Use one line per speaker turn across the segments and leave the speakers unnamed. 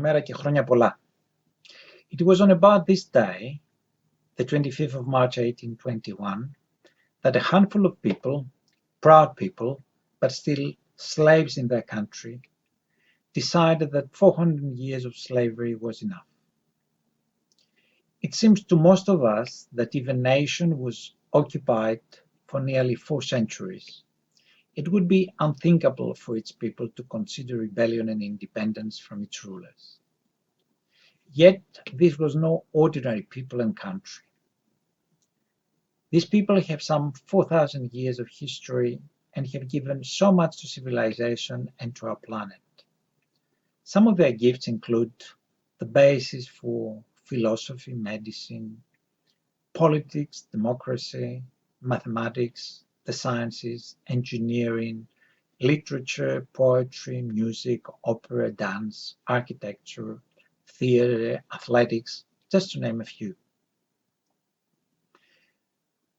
Καλημέρα και χρόνια πολλά. It was on about this day, the 25th of March 1821, that a handful of people, proud people, but still slaves in their country, decided that 400 years of slavery was enough. It seems to most of us that if a nation was occupied for nearly 4 centuries, it would be unthinkable for its people to consider rebellion and independence from its rulers. Yet this was no ordinary people and country. These people have some 4,000 years of history and have given so much to civilization and to our planet. Some of their gifts include the basis for philosophy, medicine, politics, democracy, mathematics, the sciences, engineering, literature, poetry, music, opera, dance, architecture, theatre, athletics, just to name a few.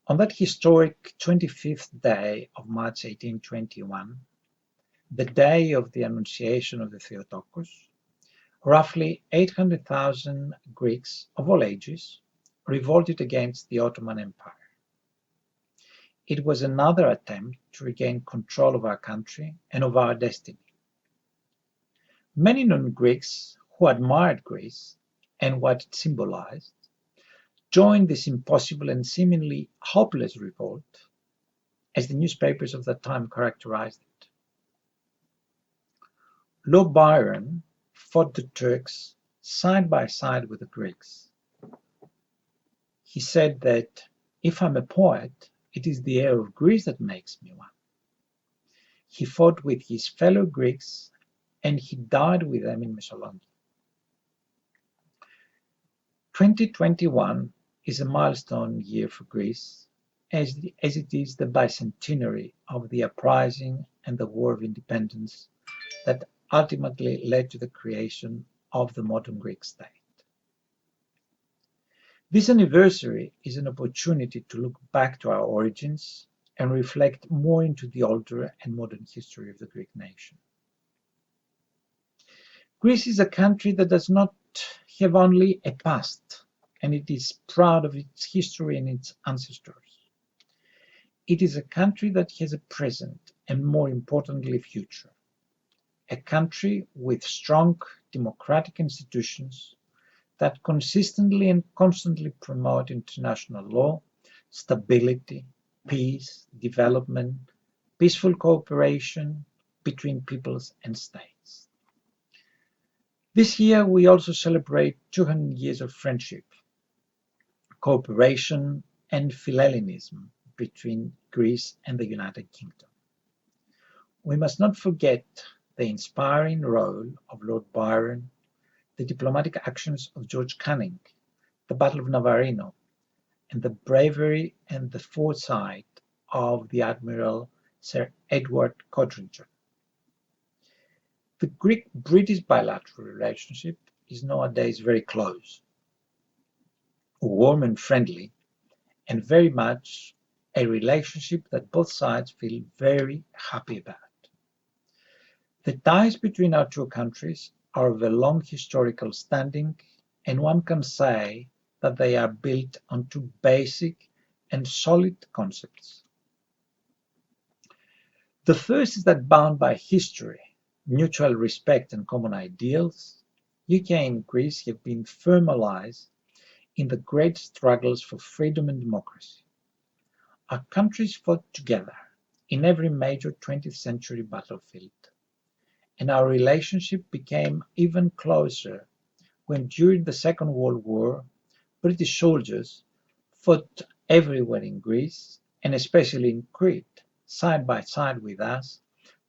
On that historic 25th day of March 1821, the day of the Annunciation of the Theotokos, roughly 800,000 Greeks of all ages revolted against the Ottoman Empire. It was another attempt to regain control of our country and of our destiny. Many non-Greeks who admired Greece and what it symbolized joined this impossible and seemingly hopeless revolt, as the newspapers of that time characterized it. Lord Byron fought the Turks side by side with the Greeks. He said that if I'm a poet, it is the air of Greece that makes me one. He fought with his fellow Greeks and he died with them in Missolonghi. 2021 is a milestone year for Greece, as it is the bicentenary of the uprising and the War of Independence that ultimately led to the creation of the modern Greek state. This anniversary is an opportunity to look back to our origins and reflect more into the older and modern history of the Greek nation. Greece is a country that does not have only a past, and it is proud of its history and its ancestors. It is a country that has a present and, more importantly, a future. A country with strong democratic institutions that consistently and constantly promote international law, stability, peace, development, peaceful cooperation between peoples and states. This year we also celebrate 200 years of friendship, cooperation and philhellenism between Greece and the United Kingdom. We must not forget the inspiring role of Lord Byron, the diplomatic actions of George Canning, the Battle of Navarino, and the bravery and the foresight of the Admiral Sir Edward Codrington. The Greek-British bilateral relationship is nowadays very close, warm and friendly, and very much a relationship that both sides feel very happy about. The ties between our two countries are of a long historical standing, and one can say that they are built on two basic and solid concepts. The first is that, bound by history, mutual respect and common ideals, UK and Greece have been firm allies in the great struggles for freedom and democracy. Our countries fought together in every major 20th century battlefield, and our relationship became even closer when, during the Second World War, British soldiers fought everywhere in Greece, and especially in Crete, side by side with us,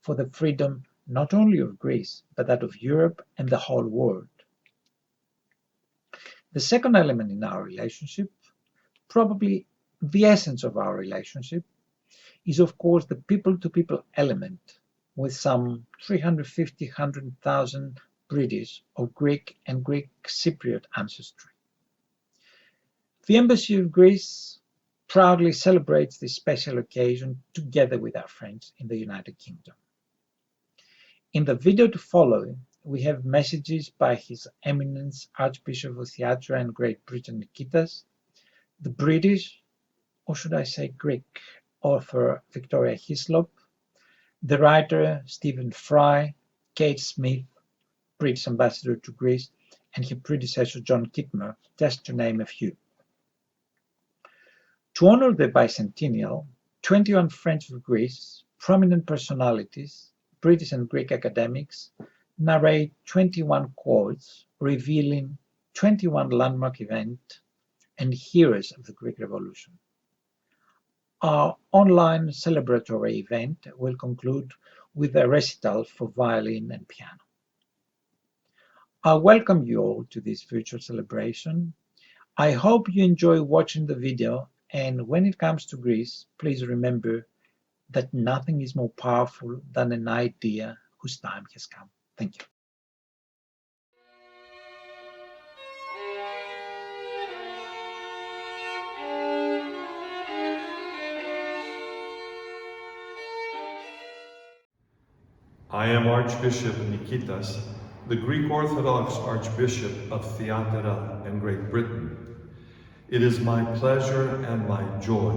for the freedom not only of Greece, but that of Europe and the whole world. The second element in our relationship, probably the essence of our relationship, is of course the people-to-people element, with some 350,000 British of Greek and Greek Cypriot ancestry. The Embassy of Greece proudly celebrates this special occasion together with our friends in the United Kingdom. In the video to follow, we have messages by His Eminence Archbishop of Theatera and Great Britain Nikitas, the British, or should I say Greek, author Victoria Hislop, the writer Stephen Fry, Kate Smith, British ambassador to Greece, and her predecessor John Kitmer, just to name a few. To honor the bicentennial, 21 friends of Greece, prominent personalities, British and Greek academics, narrate 21 quotes revealing 21 landmark events and heroes of the Greek Revolution. Our online celebratory event will conclude with a recital for violin and piano. I welcome you all to this virtual celebration. I hope you enjoy watching the video, and when it comes to Greece, please remember that nothing is more powerful than an idea whose time has come. Thank you.
I am Archbishop Nikitas, the Greek Orthodox Archbishop of Theatera and Great Britain. It is my pleasure and my joy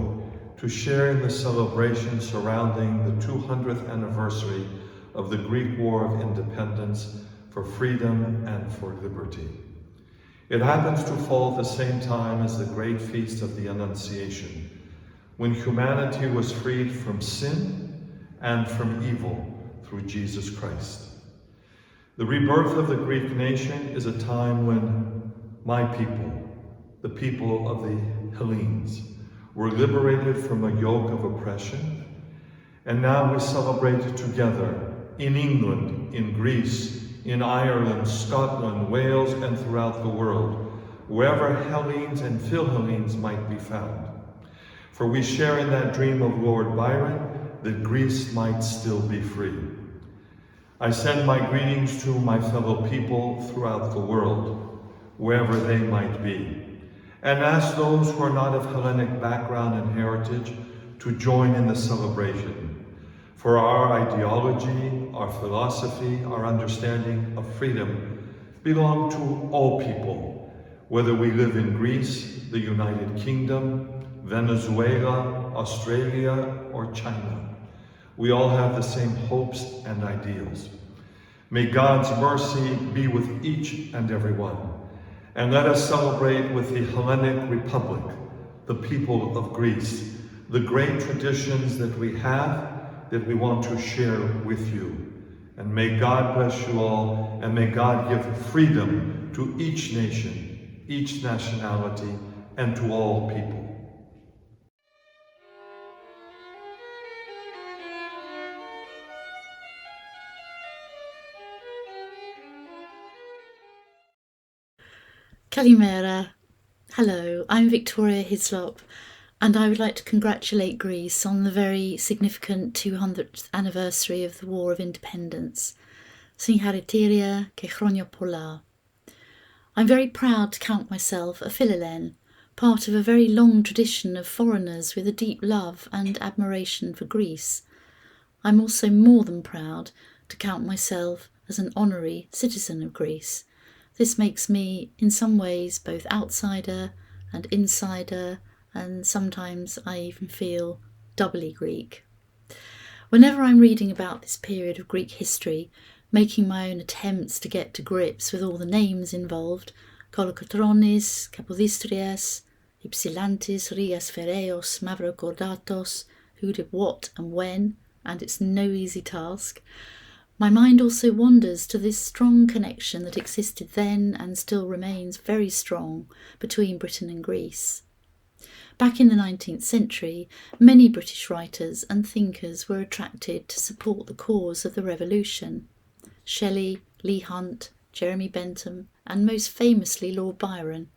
to share in the celebration surrounding the 200th anniversary of the Greek War of Independence for freedom and for liberty. It happens to fall at the same time as the great feast of the Annunciation, when humanity was freed from sin and from evil through Jesus Christ. The rebirth of the Greek nation is a time when my people, the people of the Hellenes, were liberated from a yoke of oppression, and now we celebrate together in England, in Greece, in Ireland, Scotland, Wales, and throughout the world, wherever Hellenes and philhellenes might be found. For we share in that dream of Lord Byron that Greece might still be free. I send my greetings to my fellow people throughout the world, wherever they might be, and ask those who are not of Hellenic background and heritage to join in the celebration. For our ideology, our philosophy, our understanding of freedom belong to all people, whether we live in Greece, the United Kingdom, Venezuela, Australia, or China. We all have the same hopes and ideals. May God's mercy be with each and every one. And let us celebrate with the Hellenic Republic, the people of Greece, the great traditions that we have, that we want to share with you. And may God bless you all, and may God give freedom to each nation, each nationality, and to all people.
Kalimera. Hello, I'm Victoria Hislop, and I would like to congratulate Greece on the very significant 200th anniversary of the War of Independence. Singharitiria και Χρόνια Πολλά. I'm very proud to count myself a philhellene, part of a very long tradition of foreigners with a deep love and admiration for Greece. I'm also more than proud to count myself as an honorary citizen of Greece. This makes me, in some ways, both outsider and insider, and sometimes I even feel doubly Greek. Whenever I'm reading about this period of Greek history, making my own attempts to get to grips with all the names involved, Kolokotronis, Kapodistrias, Ypsilantis, Rigas Feraios, Makrygiannis, who did what and when, and it's no easy task, my mind also wanders to this strong connection that existed then and still remains very strong between Britain and Greece. Back in the 19th century, many British writers and thinkers were attracted to support the cause of the revolution. Shelley, Leigh Hunt, Jeremy Bentham, and most famously Lord Byron.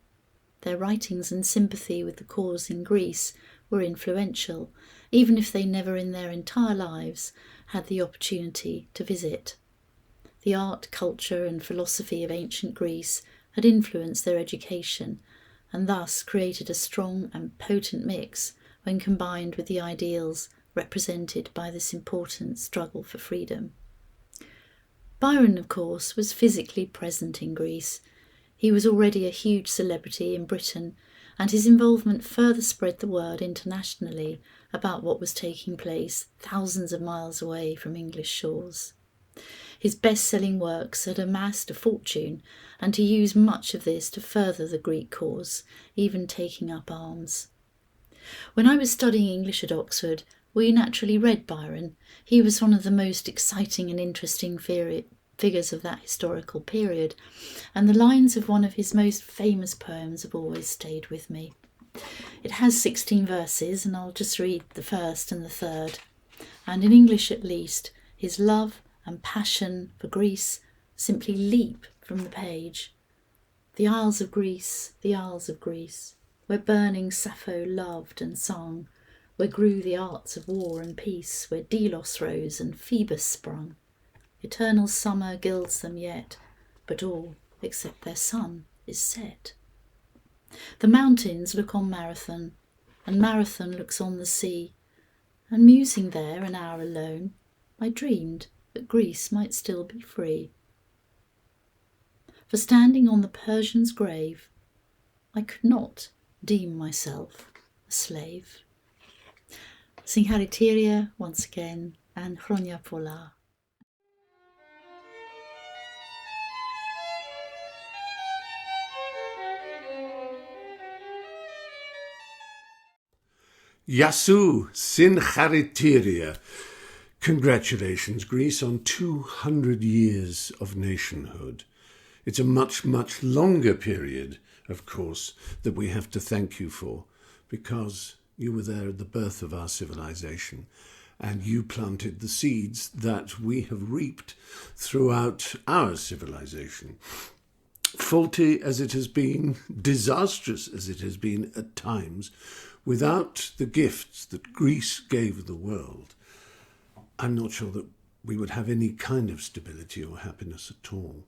Their writings and sympathy with the cause in Greece were influential, even if they never in their entire lives had the opportunity to visit. The art, culture, and philosophy of ancient Greece had influenced their education, and thus created a strong and potent mix when combined with the ideals represented by this important struggle for freedom. Byron, of course, was physically present in Greece. He was already a huge celebrity in Britain, and his involvement further spread the word internationally about what was taking place thousands of miles away from English shores. His best-selling works had amassed a fortune, and he used much of this to further the Greek cause, even taking up arms. When I was studying English at Oxford, we naturally read Byron. He was one of the most exciting and interesting figures of that historical period, and the lines of one of his most famous poems have always stayed with me. It has 16 verses, and I'll just read the first and the third. And in English at least, his love and passion for Greece simply leap from the page. The Isles of Greece, the Isles of Greece, where burning Sappho loved and sung, where grew the arts of war and peace, where Delos rose and Phoebus sprung. Eternal summer gilds them yet, but all, except their sun, is set. The mountains look on Marathon, and Marathon looks on the sea, and musing there an hour alone, I dreamed that Greece might still be free. For standing on the Persian's grave, I could not deem myself a slave. Singharitiria once again, and Χρόνια, Πολλά.
Yasu Singharitiria. Congratulations, Greece, on 200 years of nationhood. It's a much, much longer period, of course, that we have to thank you for, because you were there at the birth of our civilization, and you planted the seeds that we have reaped throughout our civilization. Faulty as it has been, disastrous as it has been at times, without the gifts that Greece gave the world, I'm not sure that we would have any kind of stability or happiness at all.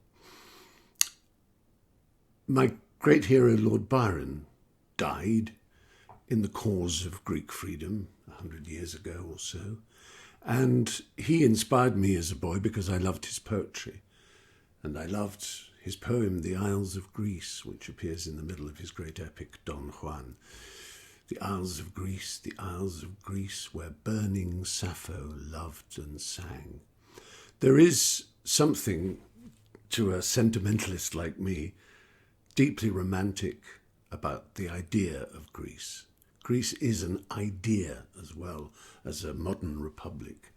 My great hero, Lord Byron, died in the cause of Greek freedom 100 years ago or so, and he inspired me as a boy because I loved his poetry, and I loved his poem, The Isles of Greece, which appears in the middle of his great epic, Don Juan. The Isles of Greece, the Isles of Greece, where burning Sappho loved and sang. There is something, to a sentimentalist like me, deeply romantic about the idea of Greece. Greece is an idea as well as a modern republic.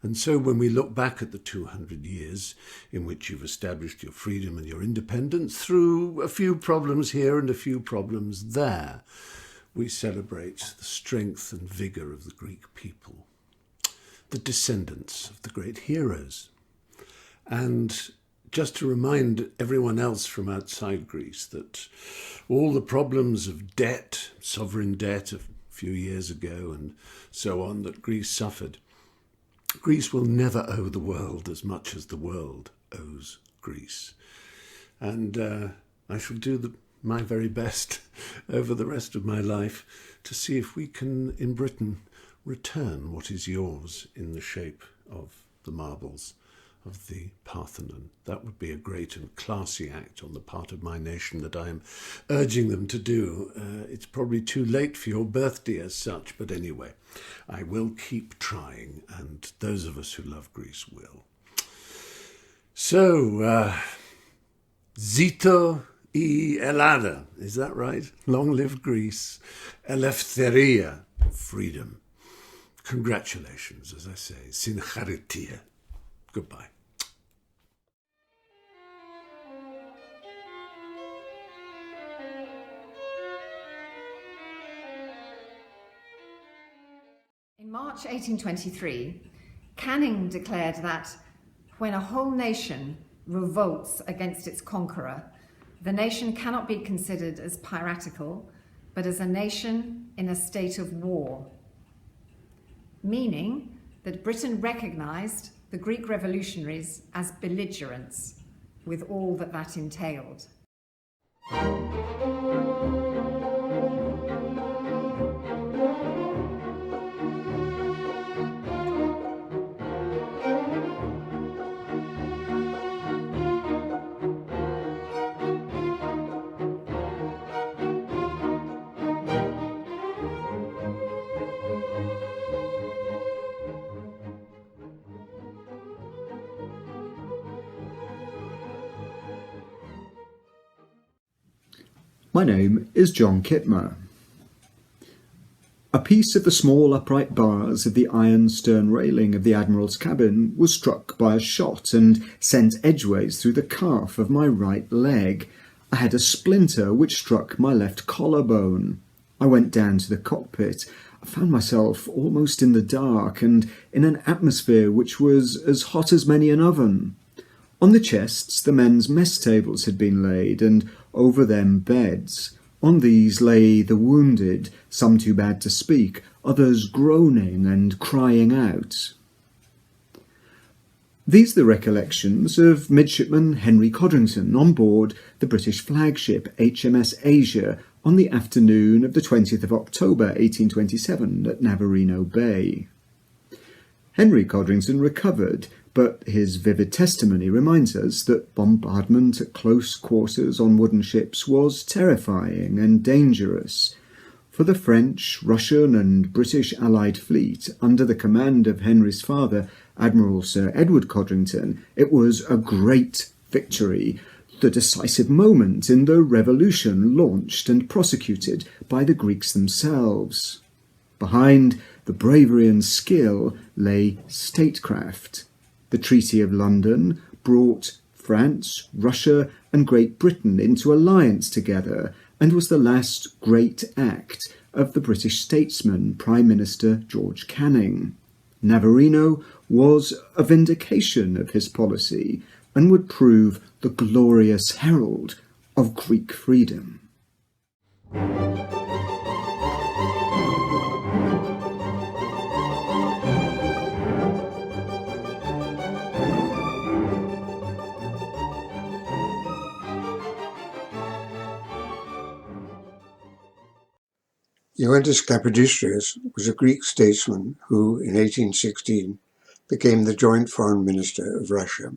And so when we look back at the 200 years in which you've established your freedom and your independence through a few problems here and a few problems there, we celebrate the strength and vigour of the Greek people, the descendants of the great heroes. And just to remind everyone else from outside Greece that all the problems of debt, sovereign debt a few years ago and so on that Greece suffered, Greece will never owe the world as much as the world owes Greece. And I shall do my very best over the rest of my life to see if we can, in Britain, return what is yours in the shape of the marbles of the Parthenon. That would be a great and classy act on the part of my nation that I am urging them to do. It's probably too late for your birthday as such, but anyway, I will keep trying, and those of us who love Greece will. So, Zito I Elada, is that right? Long live Greece. Eleftheria, freedom. Congratulations, as I say. Singharitiria. Goodbye.
In March 1823, Canning declared that when a whole nation revolts against its conqueror, the nation cannot be considered as piratical, but as a nation in a state of war, meaning that Britain recognised the Greek revolutionaries as belligerents, with all that that entailed.
My name is John Kitmer. A piece of the small upright bars of the iron stern railing of the Admiral's cabin was struck by a shot and sent edgeways through the calf of my right leg. I had a splinter which struck my left collarbone. I went down to the cockpit. I found myself almost in the dark and in an atmosphere which was as hot as many an oven. On the chests the men's mess tables had been laid, and over them beds. On these lay the wounded, some too bad to speak, others groaning and crying out. These are the recollections of Midshipman Henry Codrington on board the British flagship HMS Asia on the afternoon of the 20th of October 1827 at Navarino Bay. Henry Codrington recovered, but his vivid testimony reminds us that bombardment at close quarters on wooden ships was terrifying and dangerous. For the French, Russian and British Allied fleet, under the command of Henry's father, Admiral Sir Edward Codrington, it was a great victory, the decisive moment in the revolution launched and prosecuted by the Greeks themselves. Behind the bravery and skill lay statecraft. The Treaty of London brought France, Russia and Great Britain into alliance together and was the last great act of the British statesman Prime Minister George Canning. Navarino was a vindication of his policy and would prove the glorious herald of Greek freedom.
Ioannis Kapodistrias was a Greek statesman who, in 1816, became the joint foreign minister of Russia.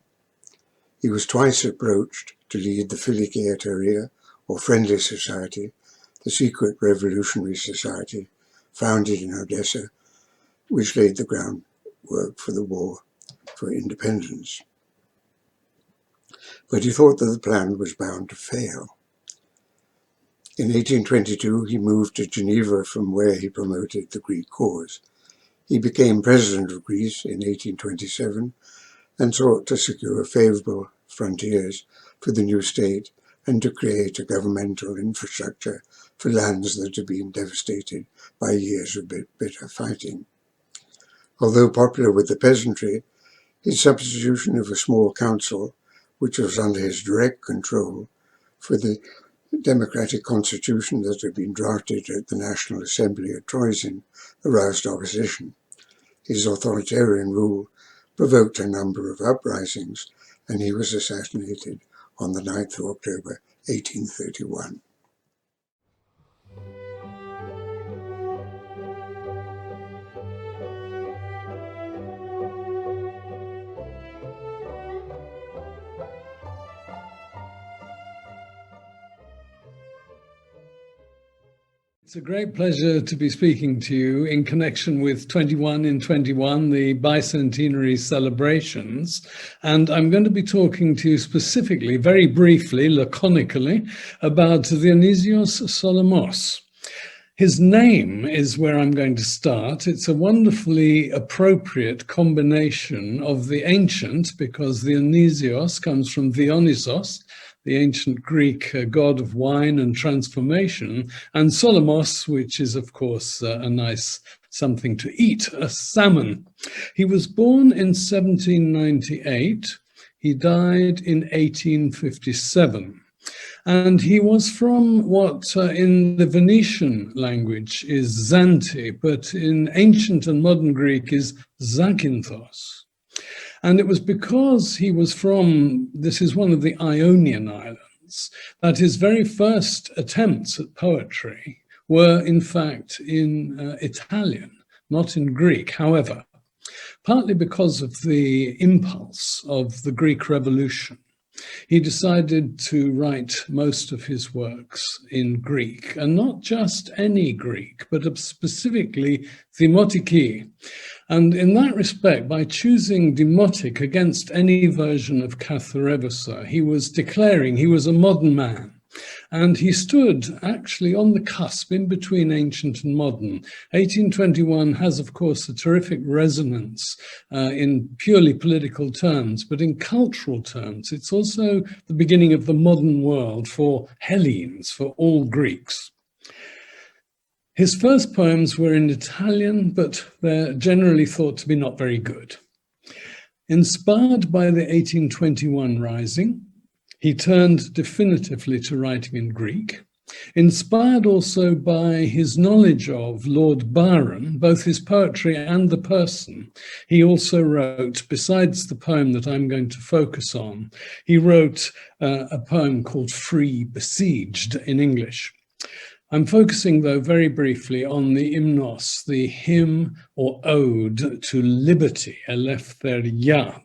He was twice approached to lead the Philhellenism, or Friendly Society, the secret revolutionary society founded in Odessa, which laid the groundwork for the war for independence. But he thought that the plan was bound to fail. In 1822, he moved to Geneva, from where he promoted the Greek cause. He became president of Greece in 1827 and sought to secure favourable frontiers for the new state and to create a governmental infrastructure for lands that had been devastated by years of bitter fighting. Although popular with the peasantry, his substitution of a small council, which was under his direct control, for the democratic constitution that had been drafted at the National Assembly at Troyes aroused opposition. His authoritarian rule provoked a number of uprisings, and he was assassinated on the 9th of October 1831.
It's a great pleasure to be speaking to you in connection with 21 in 21, the bicentenary celebrations. And I'm going to be talking to you specifically, very briefly, laconically, about Dionysios Solomos. His name is where I'm going to start. It's a wonderfully appropriate combination of the ancient, because Dionysios comes from Dionysos, the ancient Greek god of wine and transformation, and Solomos, which is, of course, a nice something to eat, a salmon. He was born in 1798. He died in 1857. And he was from what in the Venetian language is Zante, but in ancient and modern Greek is Zakynthos. And it was because he was from, this is one of the Ionian Islands, that his very first attempts at poetry were in fact in Italian, not in Greek. However, partly because of the impulse of the Greek Revolution, he decided to write most of his works in Greek, and not just any Greek, but specifically Demotiki. And in that respect, by choosing demotic against any version of Katharevousa, he was declaring he was a modern man. And he stood actually on the cusp in between ancient and modern. 1821 has, of course, a terrific resonance in purely political terms, but in cultural terms, it's also the beginning of the modern world for Hellenes, for all Greeks. His first poems were in Italian, but they're generally thought to be not very good. Inspired by the 1821 Rising, he turned definitively to writing in Greek. Inspired also by his knowledge of Lord Byron, both his poetry and the person, he also wrote, besides the poem that I'm going to focus on, he wrote a poem called Free Besieged in English. I'm focusing, though, very briefly on the hymnos, the hymn or ode to liberty, eleftheria.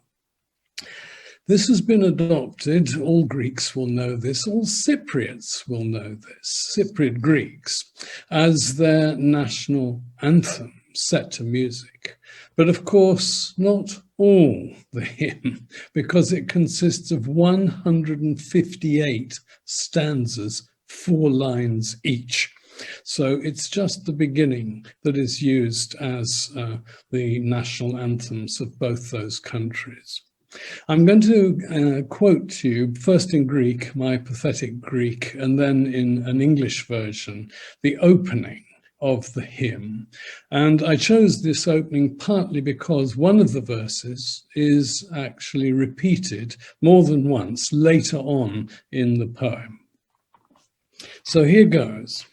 This has been adopted, all Greeks will know this, all Cypriots will know this, Cypriot Greeks, as their national anthem set to music. But of course, not all the hymn, because it consists of 158 stanzas, 4 lines each. So it's just the beginning that is used as the national anthems of both those countries. I'm going to quote to you, first in Greek, my pathetic Greek, and then in an English version, the opening of the hymn. And I chose this opening partly because one of the verses is actually repeated more than once later on in the poem. So here goes.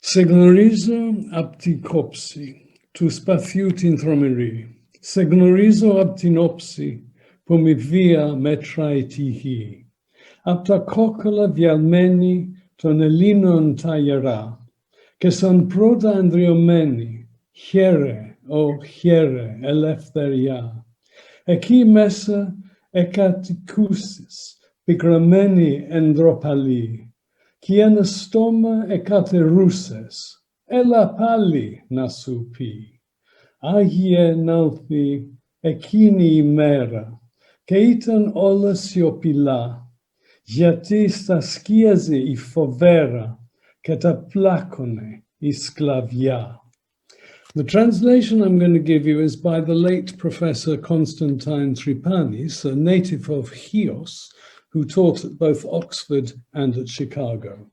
Se γνωρίζω απ' την κόψη του σπαθιού την τρομερή, σε γνωρίζω απ' την όψη που με βία μέτράει τη γη, απ' τα κόκκαλα διαλμένη των Ελλήνων τα ιερά, και σαν πρώτα ανδριωμένη, χαίρε, χαίρε, ελευθεριά. Εκεί μέσα εκατοικούσεις, πικραμένη εν ντροπαλή, κι ένα στόμα εκατερούσες, έλα πάλι να σου πει. Άγιε να'lthi εκείνη η μέρα, και ήταν όλα σιωπηλά, γιατί στα σκίαζε η φοβέρα, και τα πλάκωνε η σκλαβιά. The translation I'm going to give you is by the late Professor Constantine Tripanis, a native of Chios, who taught at both Oxford and at Chicago.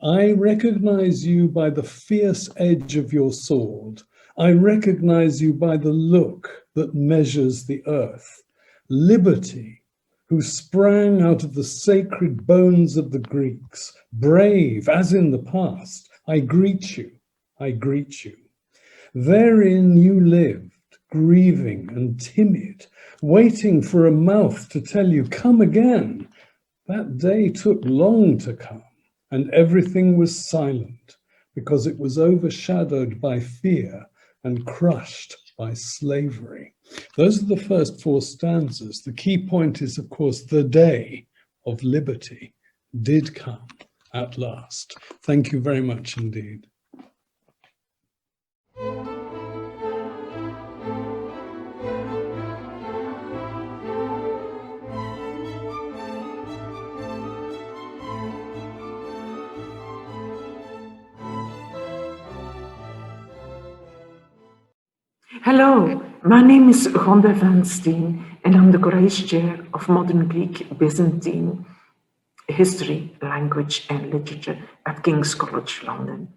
I recognize you by the fierce edge of your sword. I recognize you by the look that measures the earth. Liberty, who sprang out of the sacred bones of the Greeks, brave as in the past, I greet you, I greet you. Therein you lived, grieving and timid, waiting for a mouth to tell you, come again. That day took long to come, and everything was silent, because it was overshadowed by fear and crushed by slavery. Those are the first 4 stanzas. The key point is, of course, the day of liberty did come at last. Thank you very much indeed.
Hello, my name is Rhonda Van Steen, and I'm the Grace Chair of Modern Greek Byzantine History, Language and Literature at King's College London.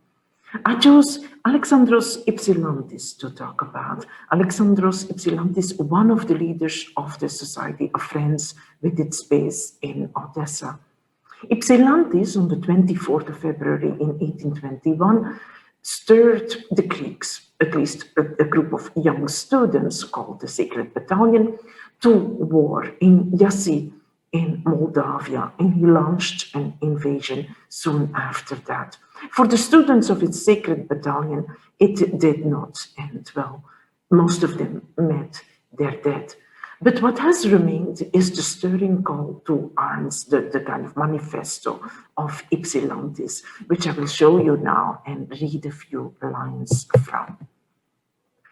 I chose Alexandros Ypsilantis to talk about. Alexandros Ypsilantis, one of the leaders of the Society of Friends with its base in Odessa. Ypsilantis, on the 24th of February in 1821, stirred the Greeks, at least a group of young students called the Sacred Battalion, to war in Jassy in Moldavia, and he launched an invasion soon after that. For the students of its Sacred Battalion, it did not end well. Most of them met their death. But what has remained is the stirring call to arms, the kind of manifesto of Ypsilantis, which I will show you now and read a few lines from.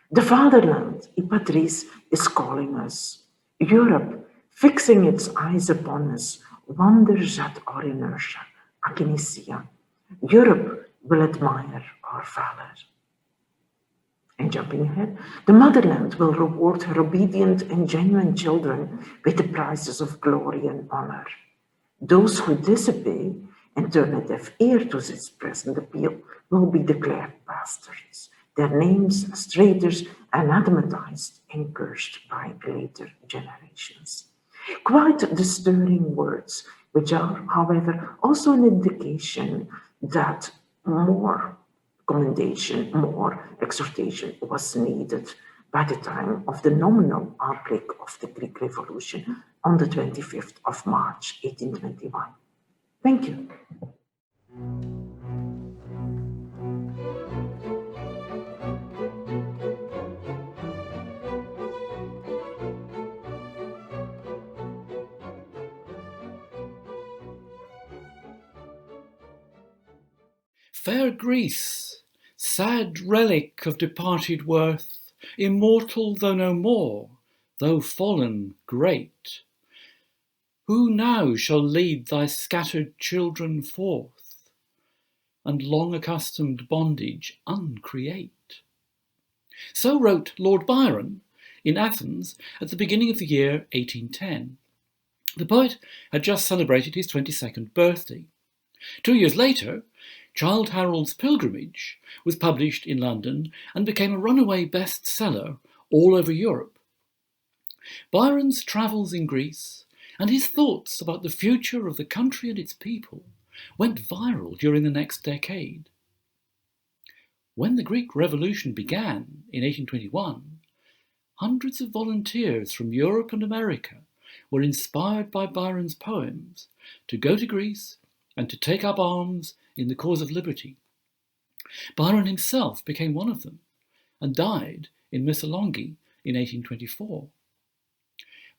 The fatherland, Ipatris, is calling us. Europe, fixing its eyes upon us, wonders at our inertia, akinesia. Europe will admire our valor. And jumping ahead, the motherland will reward her obedient and genuine children with the prizes of glory and honor. Those who disobey and turn a deaf ear to its present appeal will be declared bastards, their names as traitors anathematized and cursed by later generations. Quite the stirring words, which are, however, also an indication that more commendation, more exhortation was needed by the time of the nominal outbreak of the Greek Revolution on the 25th of March, 1821. Thank you.
Fair Greece, sad relic of departed worth, immortal though no more, though fallen great, who now shall lead thy scattered children forth, and long accustomed bondage uncreate? So wrote Lord Byron in Athens at the beginning of the year 1810. The poet had just celebrated his 22nd birthday. 2 years later, Childe Harold's Pilgrimage was published in London and became a runaway bestseller all over Europe. Byron's travels in Greece and his thoughts about the future of the country and its people went viral during the next decade. When the Greek Revolution began in 1821, hundreds of volunteers from Europe and America were inspired by Byron's poems to go to Greece and to take up arms in the cause of liberty. Byron himself became one of them and died in Missolonghi in 1824.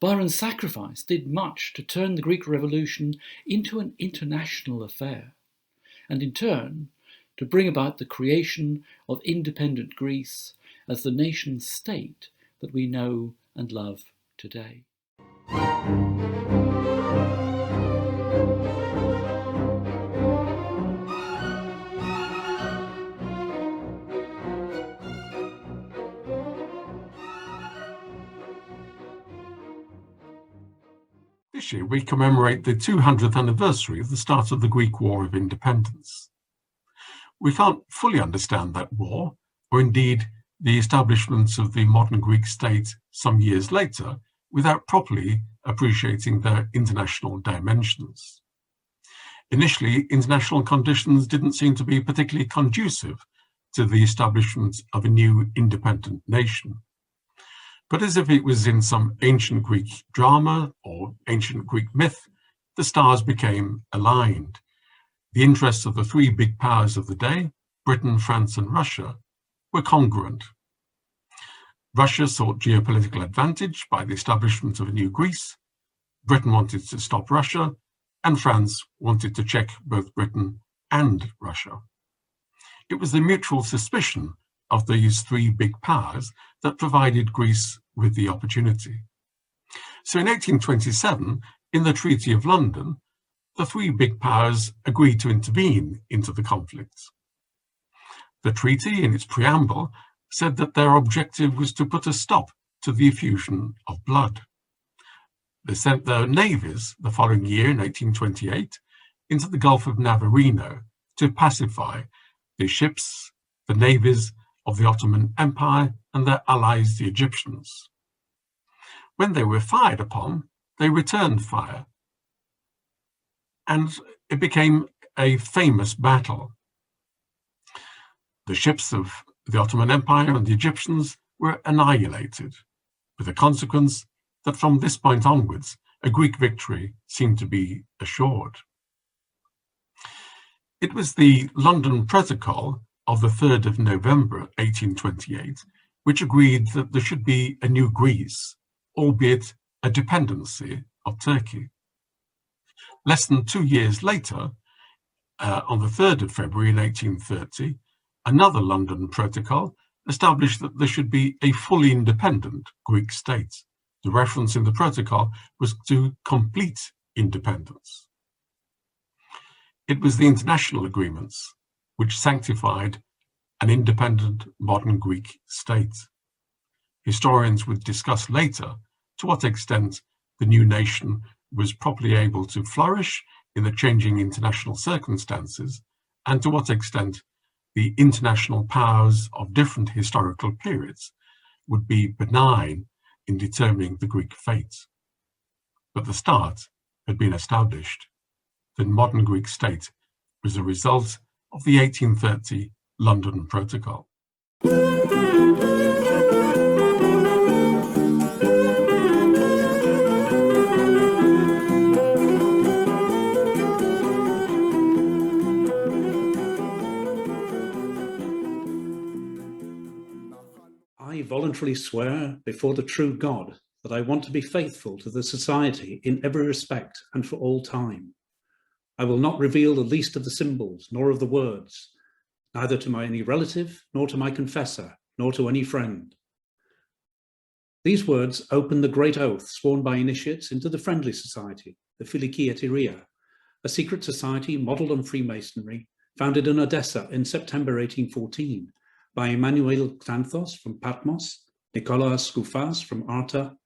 Byron's sacrifice did much to turn the Greek Revolution into an international affair, and in turn to bring about the creation of independent Greece as the nation-state that we know and love today.
This year we commemorate the 200th anniversary of the start of the Greek War of Independence. We can't fully understand that war, or indeed the establishment of the modern Greek state some years later, without properly appreciating their international dimensions. Initially, international conditions didn't seem to be particularly conducive to the establishment of a new independent nation. But as if it was in some ancient Greek drama or ancient Greek myth, the stars became aligned. The interests of the three big powers of the day, Britain, France, and Russia, were congruent. Russia sought geopolitical advantage by the establishment of a new Greece. Britain wanted to stop Russia, and France wanted to check both Britain and Russia. It was the mutual suspicion of these three big powers that provided Greece with the opportunity. So in 1827, in the Treaty of London, the three big powers agreed to intervene into the conflict. The treaty, in its preamble, said that their objective was to put a stop to the effusion of blood. They sent their navies the following year, in 1828, into the Gulf of Navarino to pacify the ships, the navies of the Ottoman Empire and their allies, the Egyptians. When they were fired upon, they returned fire, and it became a famous battle. The ships of the Ottoman Empire and the Egyptians were annihilated, with the consequence that from this point onwards, a Greek victory seemed to be assured. It was the London Protocol of the 3rd of November 1828, which agreed that there should be a new Greece, albeit a dependency of Turkey. Less than 2 years later, on the 3rd of February in 1830, another London Protocol established that there should be a fully independent Greek state. The reference in the protocol was to complete independence. It was the international agreements which sanctified an independent modern Greek state. Historians would discuss later to what extent the new nation was properly able to flourish in the changing international circumstances, and to what extent the international powers of different historical periods would be benign in determining the Greek fate. But the start had been established. The modern Greek state was a result of the 1830 London Protocol.
I voluntarily swear before the true God that I want to be faithful to the society in every respect and for all time. I will not reveal the least of the symbols nor of the words, neither to any relative, nor to my confessor, nor to any friend. These words open the great oath sworn by initiates into the friendly society, the philhellenism, a secret society modelled on Freemasonry, founded in Odessa in September 1814 by Emmanuel Xanthos from Patmos, Nikolaos Skoufas from Arta,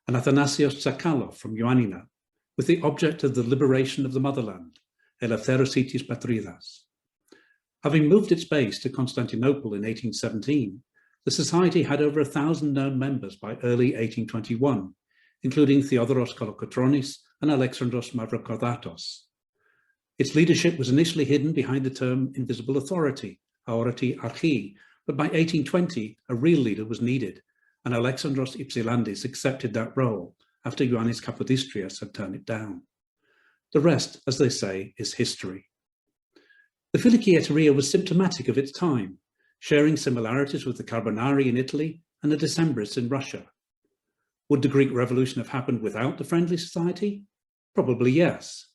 and Athanasios Tsakalov from Ioannina, with the object of the liberation of the motherland, Eleftheros Patridas. Having moved its base to Constantinople in 1817, the society had over 1,000 known members by early 1821, including Theodoros Kolokotronis and Alexandros Mavrokordatos. Its leadership was initially hidden behind the term invisible authority, aorati archi, but by 1820, a real leader was needed, and Alexandros Ypsilantis accepted that role after Ioannis Kapodistrias had turned it down. The rest, as they say, is history. The philhellenism was symptomatic of its time, sharing similarities with the Carbonari in Italy and the Decembrists in Russia. Would the Greek Revolution have happened without the friendly society? Probably yes.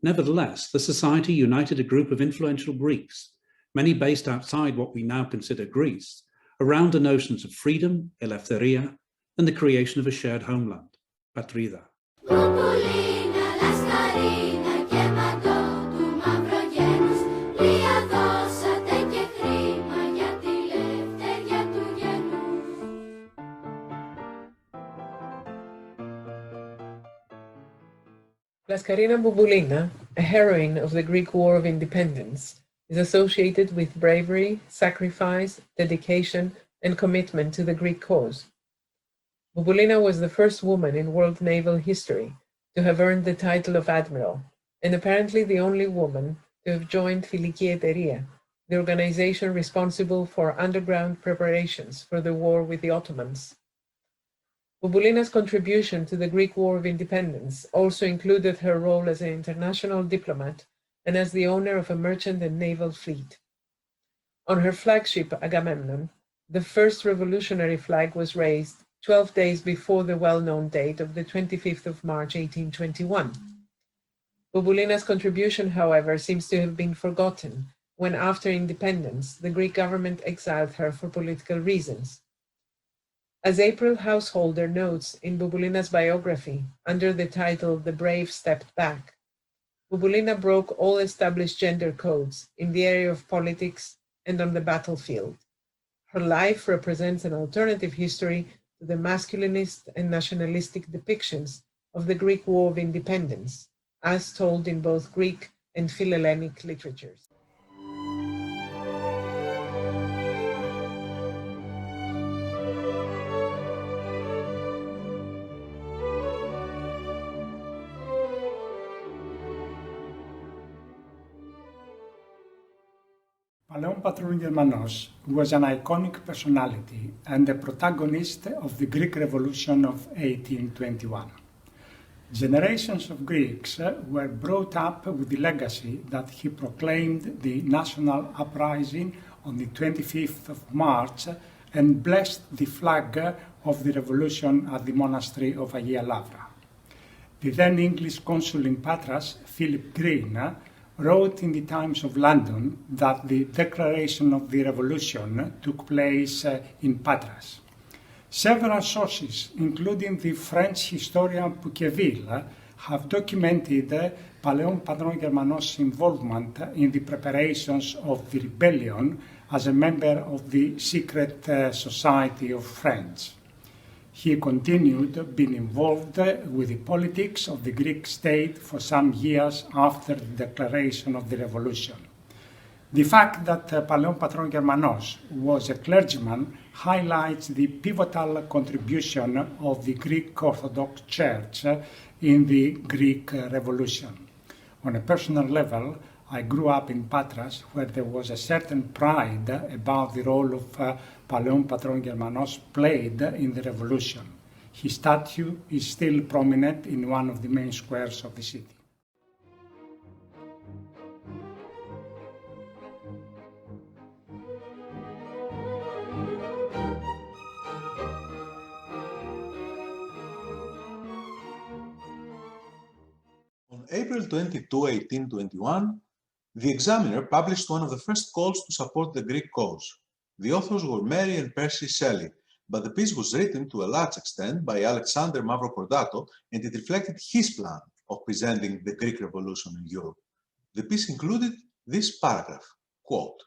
Nevertheless, the society united a group of influential Greeks, many based outside what we now consider Greece, around the notions of freedom, eleftheria, and the creation of a shared homeland, Patrida.
Bouboulina, Laskarina,
Laskarina Bouboulina, a heroine of the Greek War of Independence, is associated with bravery, sacrifice, dedication, and commitment to the Greek cause. Bouboulina was the first woman in world naval history to have earned the title of admiral, and apparently the only woman to have joined philhellenism, the organization responsible for underground preparations for the war with the Ottomans. Bouboulina's contribution to the Greek War of Independence also included her role as an international diplomat and as the owner of a merchant and naval fleet. On her flagship Agamemnon, the first revolutionary flag was raised 12 days before the well-known date of the 25th of March, 1821. Bouboulina's contribution, however, seems to have been forgotten when, after independence, the Greek government exiled her for political reasons. As April Householder notes in Bouboulina's biography, under the title "The Brave Stepped Back," Bouboulina broke all established gender codes in the area of politics and on the battlefield. Her life represents an alternative history to the masculinist and nationalistic depictions of the Greek War of Independence, as told in both Greek and Philhellenic literatures.
Παλαιόν πατρών Γερμανός was an iconic personality and a protagonist of the Greek Revolution of 1821. Generations of Greeks were brought up with the legacy that he proclaimed the national uprising on the 25th of March and blessed the flag of the revolution at the monastery of Agia Lavra. The then English consul in Patras, Philip Green, wrote in the Times of London that the declaration of the revolution took place in Patras. Several sources, including the French historian Pouqueville, have documented Παλαιών Πατρών Γερμανός involvement in the preparations of the rebellion as a member of the secret society of friends. He continued being involved with the politics of the Greek state for some years after the declaration of the revolution. The fact that Παλαιών Πατρών Γερμανός was a clergyman highlights the pivotal contribution of the Greek Orthodox Church in the Greek Revolution. On a personal level, I grew up in Patras, where there was a certain pride about the role of Παλαιών Πατρών Γερμανός played in the revolution. His statue is still prominent in one of the main squares of the city.
On April 22, 1821, The Examiner published one of the first calls to support the Greek cause. The authors were Mary and Percy Shelley, but the piece was written to a large extent by Alexander Mavrokordato, and it reflected his plan of presenting the Greek Revolution in Europe. The piece included this paragraph, quote,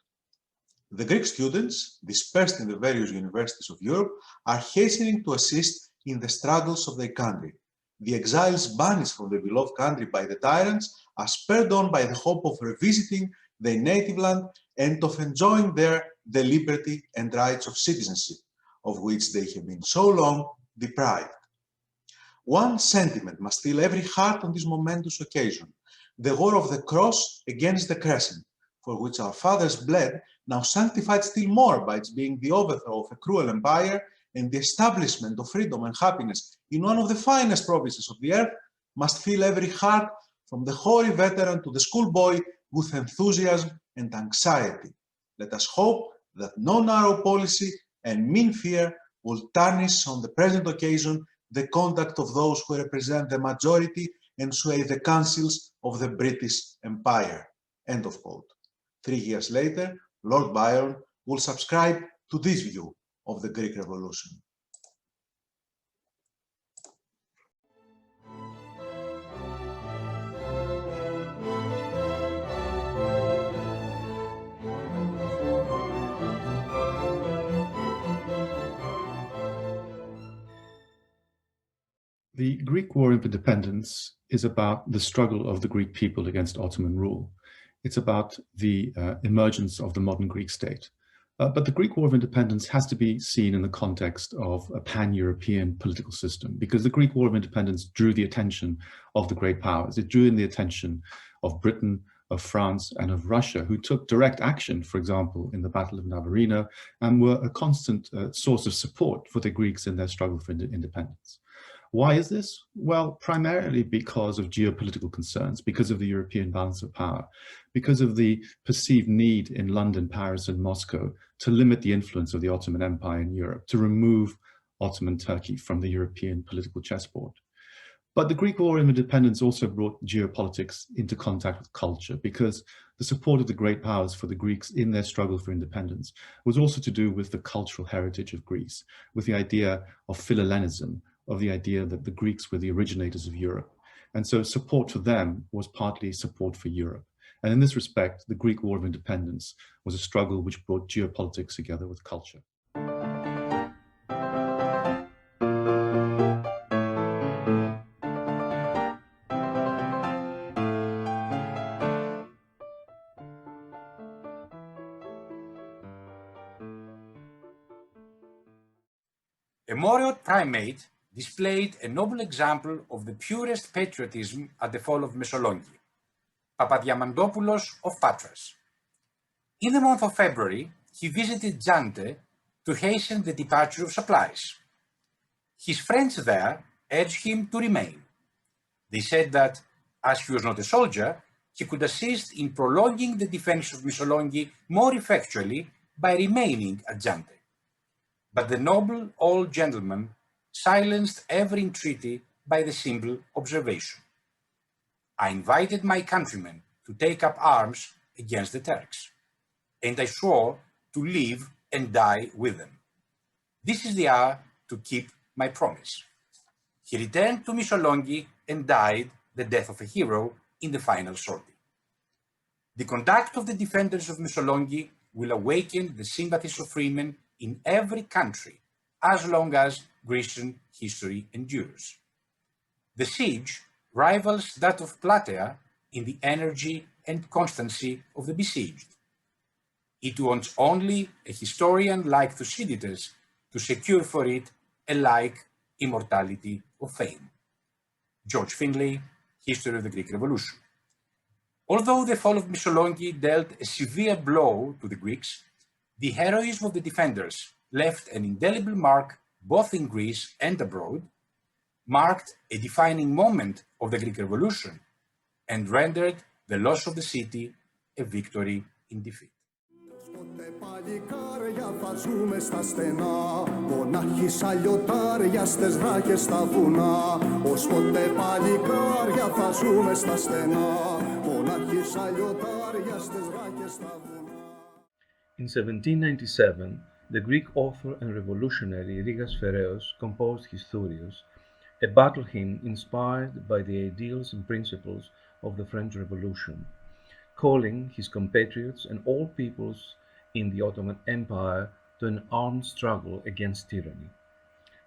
"The Greek students, dispersed in the various universities of Europe, are hastening to assist in the struggles of their country. The exiles banished from the beloved country by the tyrants are spurred on by the hope of revisiting their native land and of enjoying there the liberty and rights of citizenship, of which they have been so long deprived. One sentiment must fill every heart on this momentous occasion, the war of the cross against the crescent, for which our fathers bled, now sanctified still more by its being the overthrow of a cruel empire and the establishment of freedom and happiness in one of the finest provinces of the earth, must fill every heart from the hoary veteran to the schoolboy with enthusiasm and anxiety. Let us hope that no narrow policy and mean fear will tarnish on the present occasion the conduct of those who represent the majority and sway the councils of the British Empire." End of quote. 3 years later, Lord Byron will subscribe to this view of the Greek Revolution.
The Greek War of Independence is about the struggle of the Greek people against Ottoman rule. It's about the emergence of the modern Greek state. But the Greek War of Independence has to be seen in the context of a pan-European political system, because the Greek War of Independence drew the attention of the great powers. It drew in the attention of Britain, of France, and of Russia, who took direct action, for example, in the Battle of Navarino, and were a constant source of support for the Greeks in their struggle for independence. Why is this? Well, primarily because of geopolitical concerns, because of the European balance of power, because of the perceived need in London, Paris, and Moscow to limit the influence of the Ottoman Empire in Europe, to remove Ottoman Turkey from the European political chessboard. But the Greek War of Independence also brought geopolitics into contact with culture, because the support of the great powers for the Greeks in their struggle for independence was also to do with the cultural heritage of Greece, with the idea of philhellenism, of the idea that the Greeks were the originators of Europe. And so support for them was partly support for Europe. And in this respect, the Greek War of Independence was a struggle which brought geopolitics together with culture.
A moreoid primate displayed a noble example of the purest patriotism at the fall of Missolonghi, Papadiamandopoulos of Patras. In the month of February, he visited Zante to hasten the departure of supplies. His friends there urged him to remain. They said that, as he was not a soldier, he could assist in prolonging the defense of Missolonghi more effectually by remaining at Zante. But the noble old gentleman silenced every entreaty by the simple observation: "I invited my countrymen to take up arms against the Turks, and I swore to live and die with them. This is the hour to keep my promise." He returned to Missolonghi and died the death of a hero in the final sortie. The conduct of the defenders of Missolonghi will awaken the sympathies of freemen in every country as long as Grecian history endures. The siege rivals that of Plataea in the energy and constancy of the besieged. It wants only a historian like Thucydides to secure for it a like immortality of fame. George Finlay, History of the Greek Revolution. Although the fall of Missolonghi dealt a severe blow to the Greeks, the heroism of the defenders left an indelible mark both in Greece and abroad, marked a defining moment of the Greek Revolution, and rendered the loss of the city a victory in defeat.
Παλικάρια θα ζούμε στα στενά, μονάχοι σαν λιωτάρια στις ράχες στα βουνά. Ως ποτέ παλικάρια θα ζούμε στα στενά, μονάχοι σαν λιωτάρια στις ράχες στα βουνά.
In 1797, the Greek author and revolutionary Rigas Feraios composed his Thurios, a battle hymn inspired by the ideals and principles of the French Revolution, calling his compatriots and all peoples in the Ottoman Empire to an armed struggle against tyranny.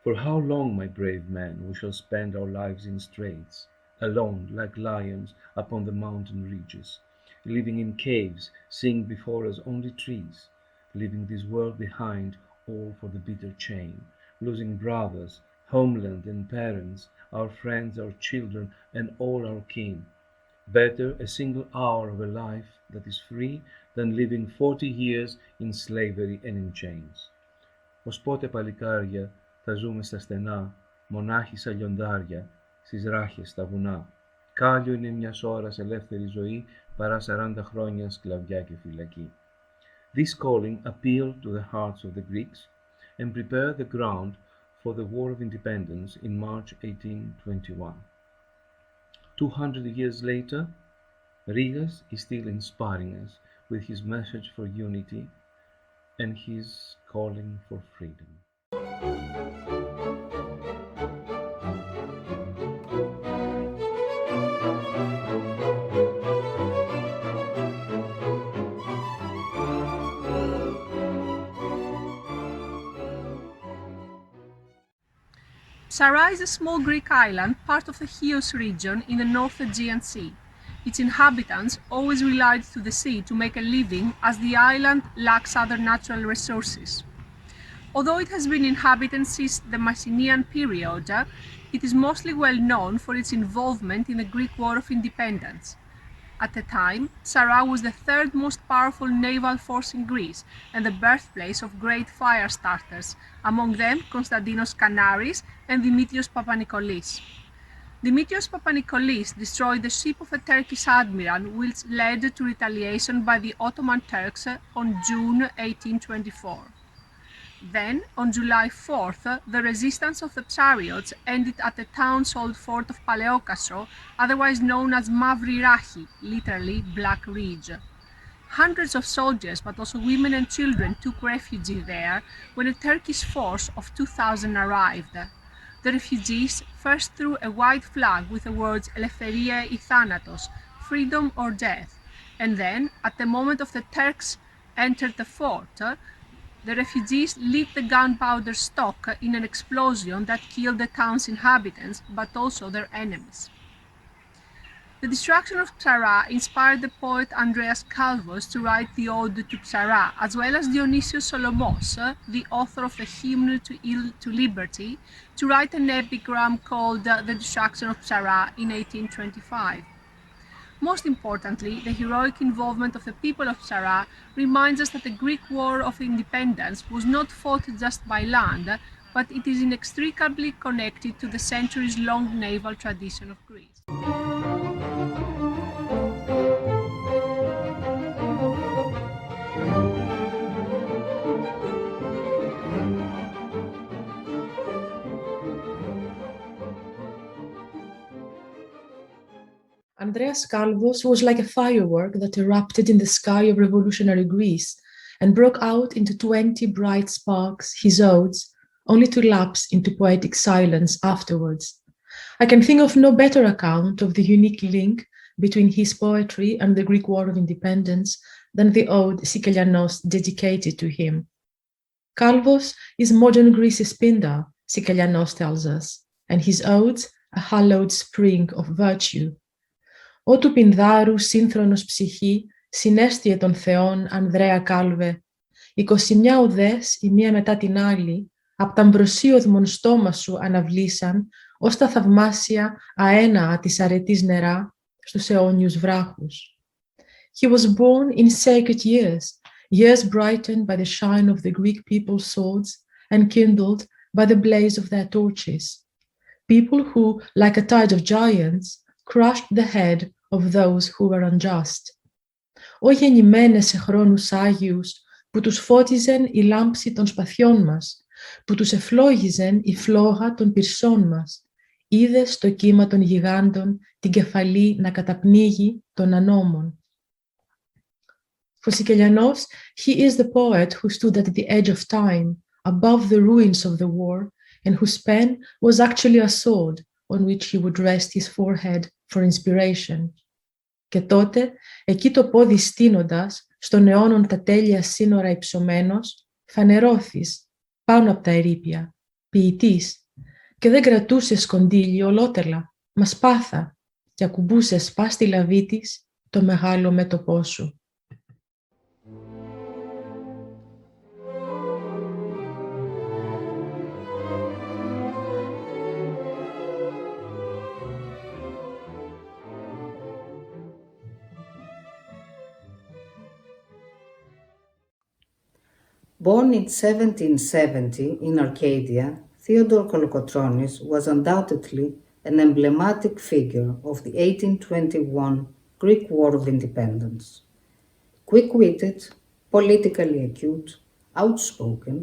For how long, my brave men, we shall spend our lives in straits, alone like lions upon the mountain ridges, living in caves, seeing before us only trees, leaving this world behind all for the bitter chain, losing brothers, homeland and parents, our friends, our children, and all our kin. Better a single hour of a life that is free than living 40 years in slavery and in chains. Ως πότε παλικάρια θα ζούμε στα στενά, μονάχοι σαν λιοντάρια, στις ράχες στα βουνά. Κάλλιο είναι μιας ώρας ελεύθερη ζωή παρά 40 χρόνια σκλαβιά και φυλακή. This calling appealed to the hearts of the Greeks and prepared the ground for the War of Independence in March 1821. 200 years later, Rigas is still inspiring us with his message for unity and his calling for freedom.
Psara is a small Greek island, part of the Chios region in the North Aegean Sea. Its inhabitants always relied to the sea to make a living, as the island lacks other natural resources. Although it has been inhabited since the Mycenaean period, it is mostly well known for its involvement in the Greek War of Independence. At the time, Psara was the third most powerful naval force in Greece and the birthplace of great fire starters, among them Konstantinos Kanaris and Dimitrios Papanikoulis. Dimitrios Papanikoulis destroyed the ship of a Turkish admiral, which led to retaliation by the Ottoman Turks on June 1824. Then, on July 4th, the resistance of the Psariots ended at the town's old fort of Paleokastro, otherwise known as Mavri Rahi, literally Black Ridge. Hundreds of soldiers, but also women and children, took refuge there when a Turkish force of 2,000 arrived. The refugees first threw a white flag with the words Eleftheria ή Thanatos, freedom or death, and then, at the moment of the Turks entered the fort, the refugees lit the gunpowder stock in an explosion that killed the town's inhabitants, but also their enemies. The destruction of Psara inspired the poet Andreas Kalvos to write the Ode to Psara, as well as Dionysios Solomos, the author of the Hymn to Liberty, to write an epigram called The Destruction of Psara in 1825. Most importantly, the heroic involvement of the people of Psara reminds us that the Greek War of Independence was not fought just by land, but it is inextricably connected to the centuries-long naval tradition of Greece.
Andreas Kalvos was like a firework that erupted in the sky of revolutionary Greece and broke out into 20 bright sparks, his odes, only to lapse into poetic silence afterwards. I can think of no better account of the unique link between his poetry and the Greek War of Independence than the ode Sikelianos dedicated to him. Kalvos is modern Greece's Pindar, Sikelianos tells us, and his odes a hallowed spring of virtue. «Ω του Πινδάρου σύνθρονος ψυχή, συνέστιε των Θεών Ανδρέα Κάλβε, 21 οδές η μία μετά την άλλη, απ' τ' αμβροσίωδμον στόμα σου αναβλήσαν, ως τα θαυμάσια αέναα της αρετής νερά, στους αιώνιους βράχους. He was born in sacred years, years brightened by the shine of the Greek people's swords and kindled by the blaze of their torches. People who, like a tide of giants, crushed the head of those who were unjust. Ω γεννημένες σε χρόνους άγιους, που τους φώτιζεν η λάμψη των σπαθιών μας, που τους εφλόγιζεν η φλόγα των πυρσών μας, είδες στο κύμα των γιγάντων την κεφαλή να καταπνίγει των ανώμων. For Sikelianos, he is the poet who stood at the edge of time, above the ruins of the war, and whose pen was actually a sword on which he would rest his forehead for inspiration. Και τότε, εκεί το πόδι στείνοντας, στον αιώνων τα τέλεια σύνορα υψωμένος, φανερώθης, πάνω από τα ερείπια, ποιητής, και δεν κρατούσες κοντήλι ολότελα, μα σπάθα, και ακουμπούσες πας στη λαβή της το μεγάλο μέτωπό σου.
Born in 1770 in Arcadia, Theodore Kolokotronis was undoubtedly an emblematic figure of the 1821 Greek War of Independence. Quick-witted, politically acute, outspoken,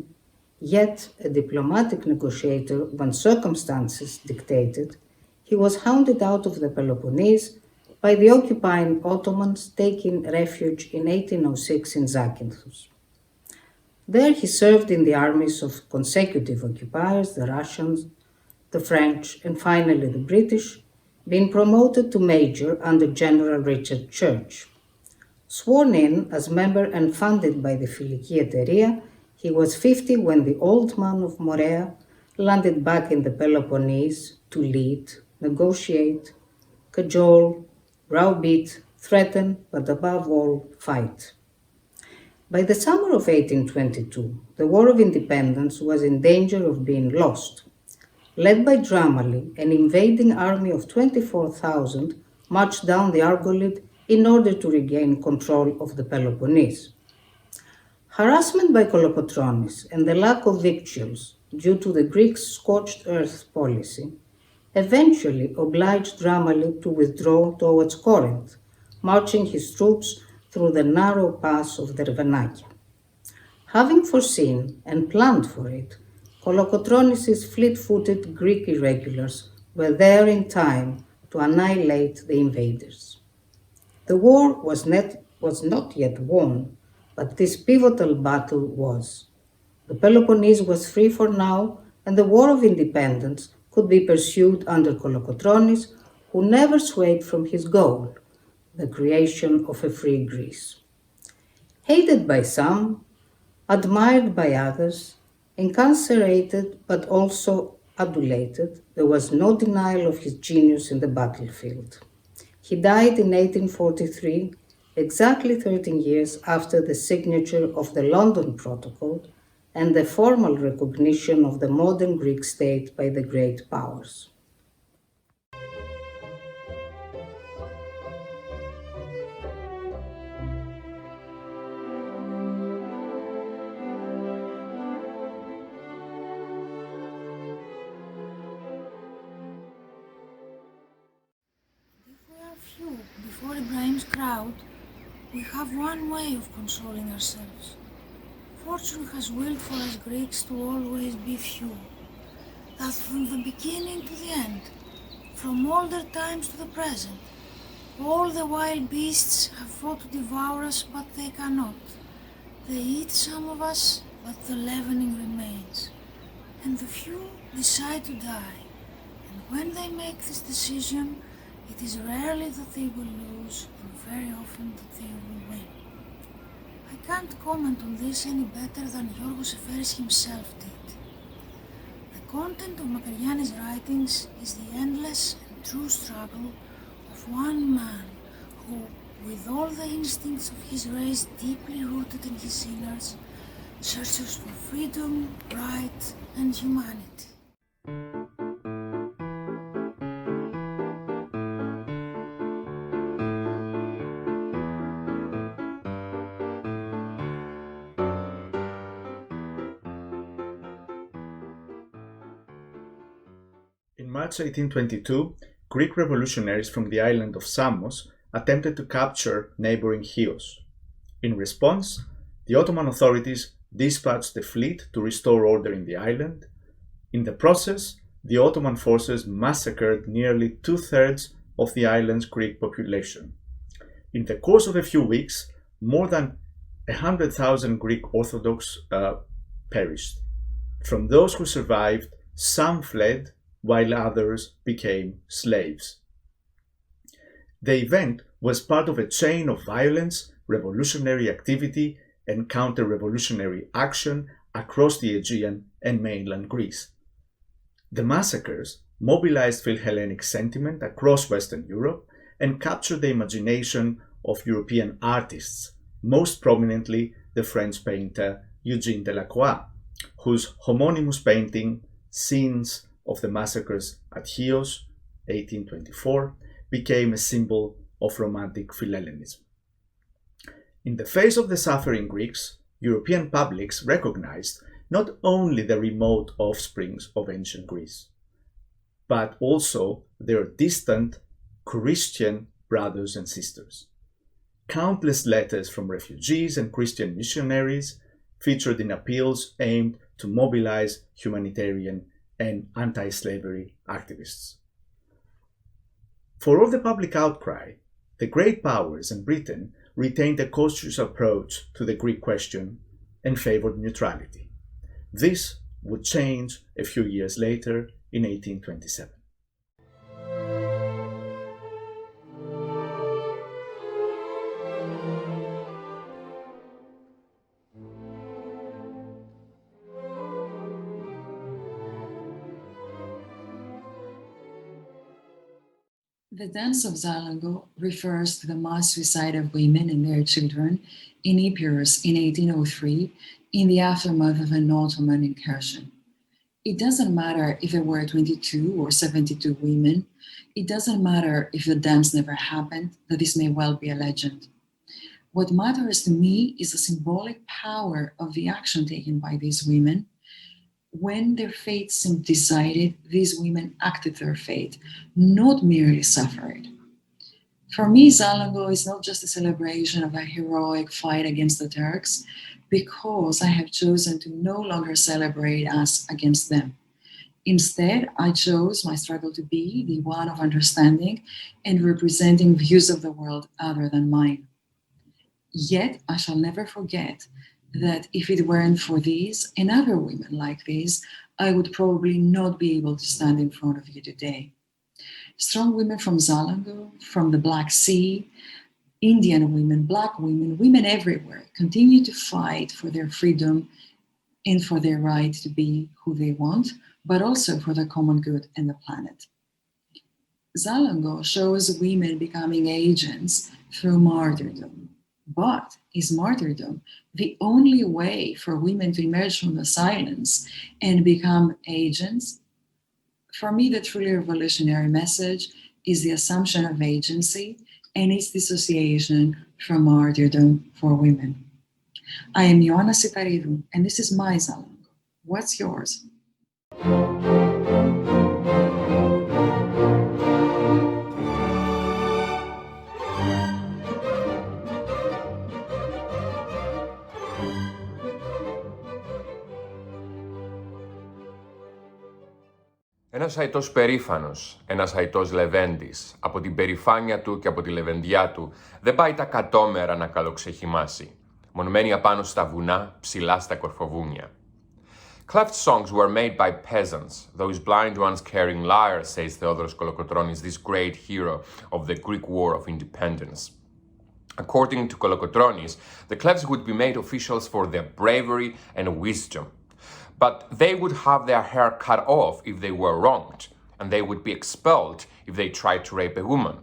yet a diplomatic negotiator when circumstances dictated, he was hounded out of the Peloponnese by the occupying Ottomans taking refuge in 1806 in Zakynthos. There he served in the armies of consecutive occupiers, the Russians, the French, and finally the British, being promoted to major under General Richard Church. Sworn in as member and funded by the Φιλική Εταιρεία, he was 50 when the old man of Morea landed back in the Peloponnese to lead, negotiate, cajole, browbeat, threaten, but above all, fight. By the summer of 1822, the War of Independence was in danger of being lost. Led by Dramali, an invading army of 24,000 marched down the Argolid in order to regain control of the Peloponnese. Harassment by Kolokotronis and the lack of victuals due to the Greeks' scorched earth policy eventually obliged Dramali to withdraw towards Corinth, marching his troops through the narrow pass of the Dervenakia. Having foreseen and planned for it, Kolokotronis' fleet-footed Greek irregulars were there in time to annihilate the invaders. The war was not yet won, but this pivotal battle was. The Peloponnese was free for now, and the War of Independence could be pursued under Kolokotronis, who never swayed from his goal, the creation of a free Greece. Hated by some, admired by others, incarcerated but also adulated, there was no denial of his genius in the battlefield. He died in 1843, exactly 13 years after the signature of the London Protocol and the formal recognition of the modern Greek state by the great powers.
Before Ibrahim's crowd, we have one way of consoling ourselves. Fortune has willed for us Greeks to always be few, that from the beginning to the end, from older times to the present, all the wild beasts have fought to devour us, but they cannot. They eat some of us, but the leavening remains, and the few decide to die, and And when they make this decision, it is rarely that they will lose, and very often that they will win. I can't comment on this any better than Giorgos Seferis himself did. The content of Makrygiannis' writings is the endless and true struggle of one man who, with all the instincts of his race deeply rooted in his innards, searches for freedom, right, and humanity.
In March 1822, Greek revolutionaries from the island of Samos attempted to capture neighboring Chios. In response, the Ottoman authorities dispatched a fleet to restore order in the island. In the process, the Ottoman forces massacred nearly 2/3 of the island's Greek population. In the course of a few weeks, more than 100,000 Greek Orthodox perished. From those who survived, some fled, while others became slaves. The event was part of a chain of violence, revolutionary activity, and counter-revolutionary action across the Aegean and mainland Greece. The massacres mobilized philhellenic sentiment across Western Europe and captured the imagination of European artists, most prominently the French painter Eugène Delacroix, whose homonymous painting, Scenes of the Massacres at Chios, 1824, became a symbol of romantic philhellenism. In the face of the suffering Greeks, European publics recognized not only the remote offsprings of ancient Greece, but also their distant Christian brothers and sisters. Countless letters from refugees and Christian missionaries featured in appeals aimed to mobilize humanitarian and anti-slavery activists. For all the public outcry, the great powers and Britain retained a cautious approach to the Greek question and favored neutrality. This would change a few years later in 1827.
The Dance of Zalongo refers to the mass suicide of women and their children in Epirus in 1803 in the aftermath of an Ottoman incursion. It doesn't matter if there were 22 or 72 women. It doesn't matter if the dance never happened, that this may well be a legend. What matters to me is the symbolic power of the action taken by these women. When their fate seemed decided, these women acted their fate, not merely suffered. For me, Zalongo is not just a celebration of a heroic fight against the Turks, because I have chosen to no longer celebrate us against them. Instead, I chose my struggle to be the one of understanding and representing views of the world other than mine. Yet, I shall never forget that if it weren't for these and other women like these, I would probably not be able to stand in front of you today. Strong women from Zalongo, from the Black Sea, Indian women, Black women, women everywhere continue to fight for their freedom and for their right to be who they want, but also for the common good and the planet. Zalongo shows women becoming agents through martyrdom. But is martyrdom the only way for women to emerge from the silence and become agents? For me, the truly revolutionary message is the assumption of agency and its dissociation from martyrdom for women. I am Ioannis Kapodistrias, and this is my Zalongo. What's yours?
Ένας αητός περήφανος, ένας αητός λεβέντης, από την περηφάνεια του και από τη λεβεντιά του, δεν πάει τα κατόμερα να καλοξεχυμάσει, μονομένει απάνω στα βουνά, ψηλά στα κορφοβούνια. Klephts songs were made by peasants, those blind ones carrying lyres, says Theodore Kolokotronis, this great hero of the Greek War of Independence. According to Kolokotronis, the Klephts would be made officials for their bravery and wisdom, but they would have their hair cut off if they were wronged, and they would be expelled if they tried to rape a woman.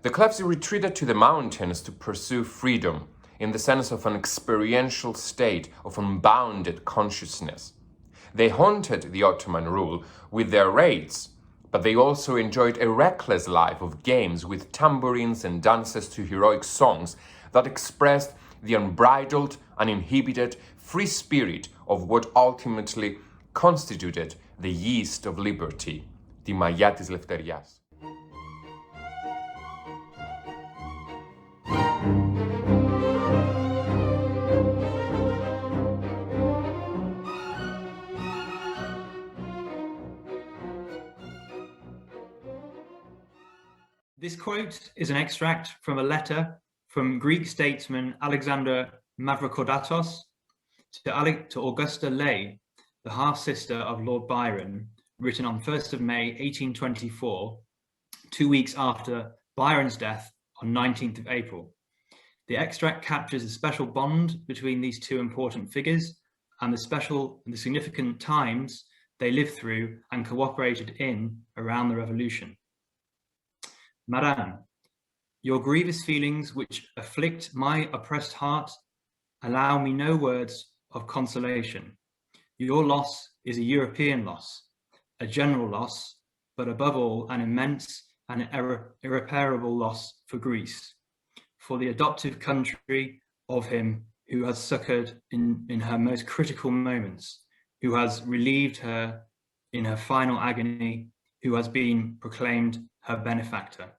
The Klephts retreated to the mountains to pursue freedom, in the sense of an experiential state of unbounded consciousness. They haunted the Ottoman rule with their raids, but they also enjoyed a reckless life of games with tambourines and dances to heroic songs that expressed the unbridled, uninhibited, free spirit of what ultimately constituted the yeast of liberty, τη μαγιά της λευτεριάς.
This quote is an extract from a letter from Greek statesman Alexander Mavrokordatos to Augusta Leigh, the half-sister of Lord Byron, written on 1st of May 1824, 2 weeks after Byron's death on 19th of April. The extract captures a special bond between these two important figures and the significant times they lived through and cooperated in around the revolution. Madame, your grievous feelings which afflict my oppressed heart allow me no words of consolation. Your loss is a European loss, a general loss, but above all an immense and irreparable loss for Greece, for the adoptive country of him who has succored in her most critical moments, who has relieved her in her final agony, who has been proclaimed her benefactor.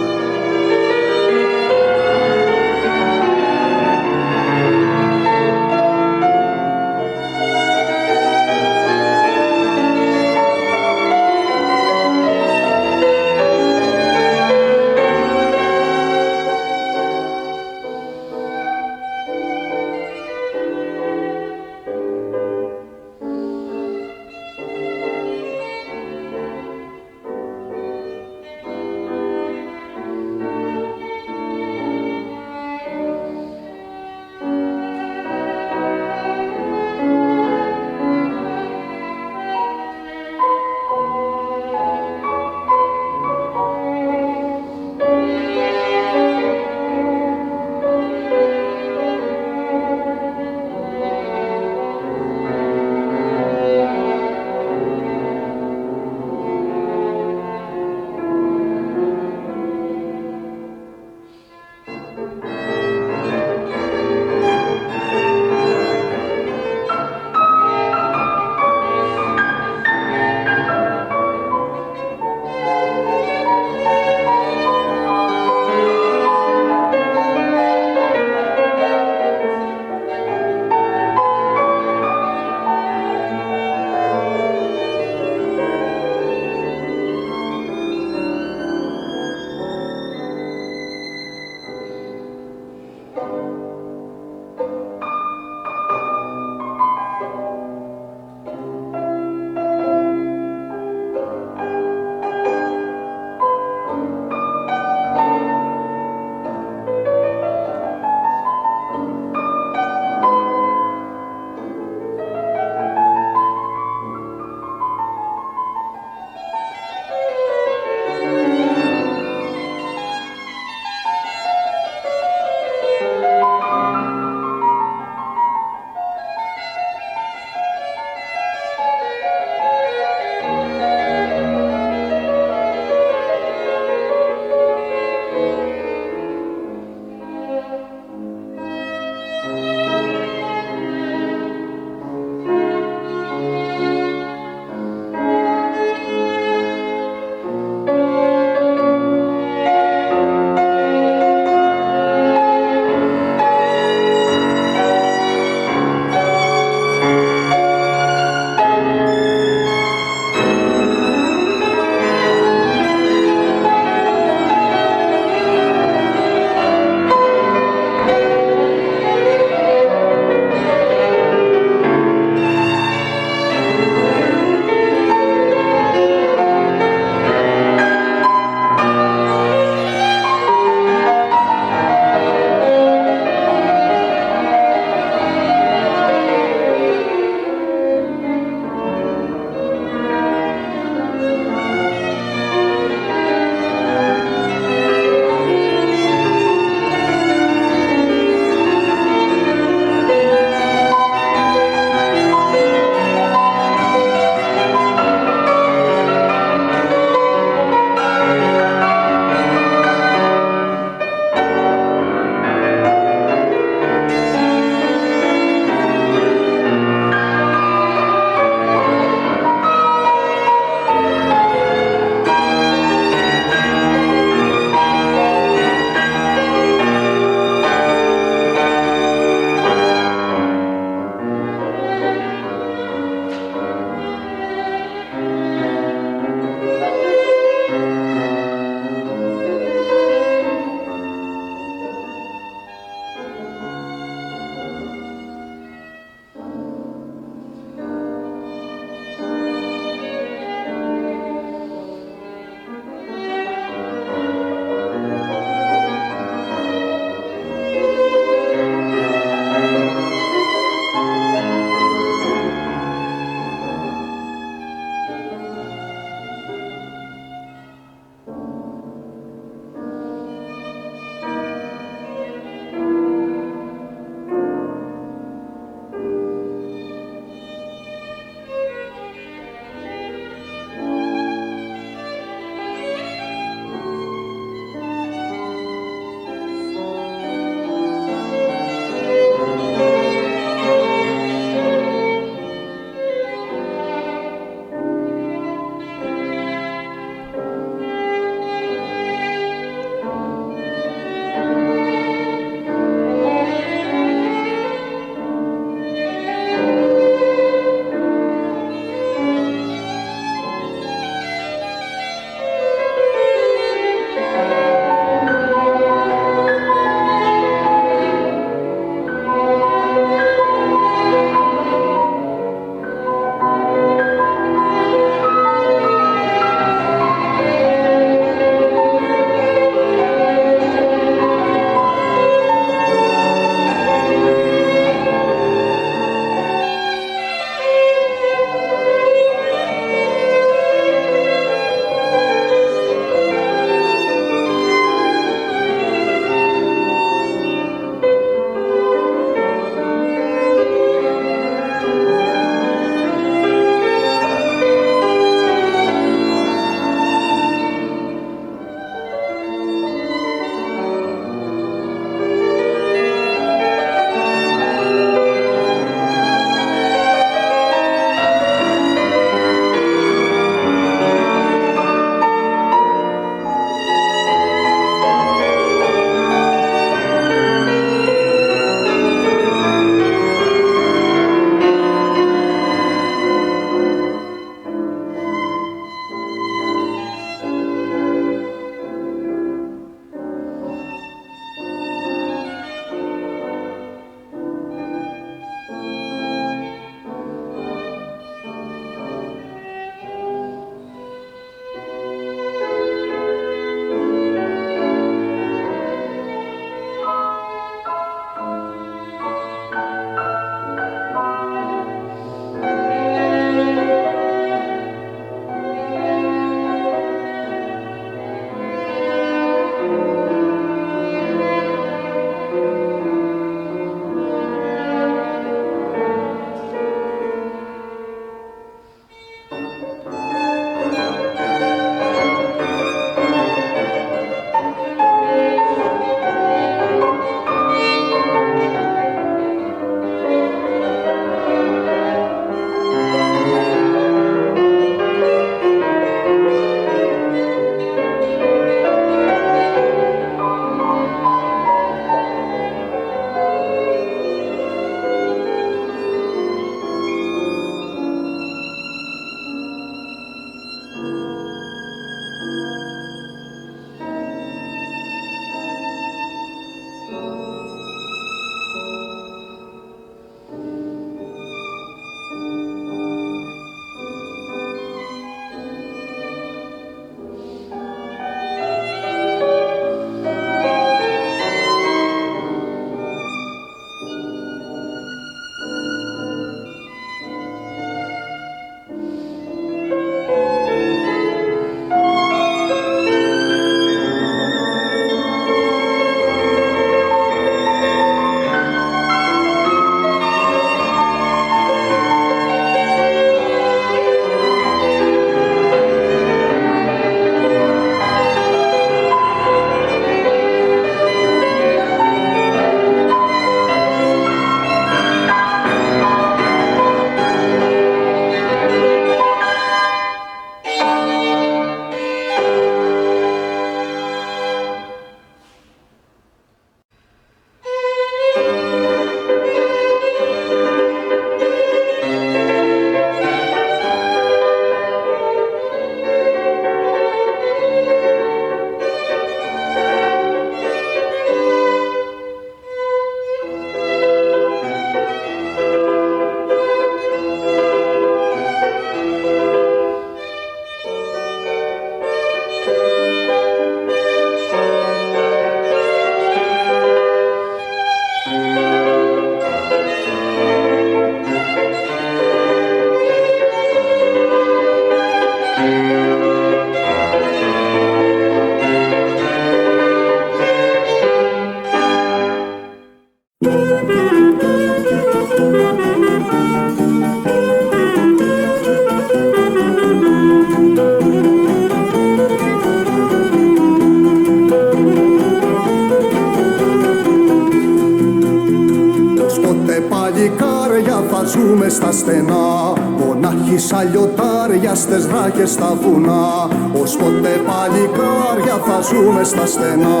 ποτέ παλικάρια θα ζούμε στα στενά, μονάχοι σαν λιωτάρια στες ράχες στα βουνά. Ως ποτέ παλικάρια θα ζούμε στα στενά,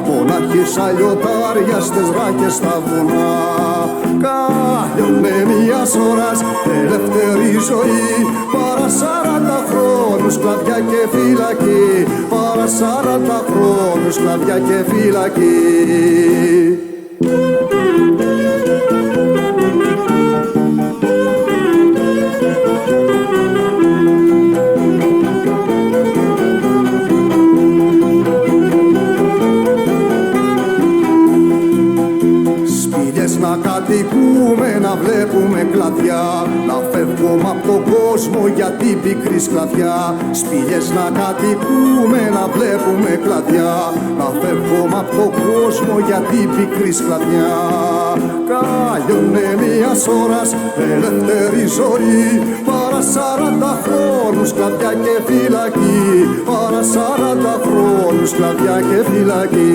μονάχοι σαν λιωτάρια στες ράχες στα βουνά. Κάλιονε μιας ώρας ελεύθερη ζωή, παρά 40 χρόνους σκλαβιά και φυλακή, παρά 40 χρόνους σκλαβιά και φυλακή. Να κατοικούμε, να βλέπουμε κλαδιά, να φεύγουμε από τον κόσμο για την πικρή σκλαβιά. Σπήλιες να κατοικούμε, να βλέπουμε κλαδιά, να φεύγουμε από τον κόσμο για την πικρή σκλαβιά. Κάλιονε μιας ώρας ελεύθερη ζωή, παρά 40 χρόνους σκλαβιά και φυλακή, παρά 40 χρόνους σκλαβιά και φυλακή.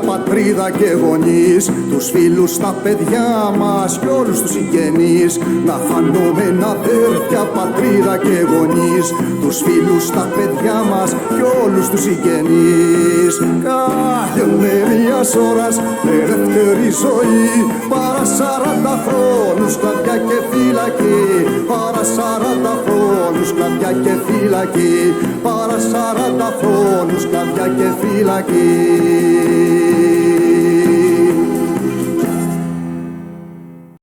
Πατρίδα και γονείς, τους φίλους, τα παιδιά μας και όλους τους συγγενείς. Να χανόμενα αδέρφια, πατρίδα και γονείς, τους φίλους, τα παιδιά μας και όλους τους συγγενείς. Κάλιονε μιας ώρας ελεύθερη ζωή, παρά 40 χρόνους σκλαβιά και φυλακή, παρά 40 χρόνους σκλαβιά και φυλακή, παρά 40 χρόνους σκλαβιά και φυλακή.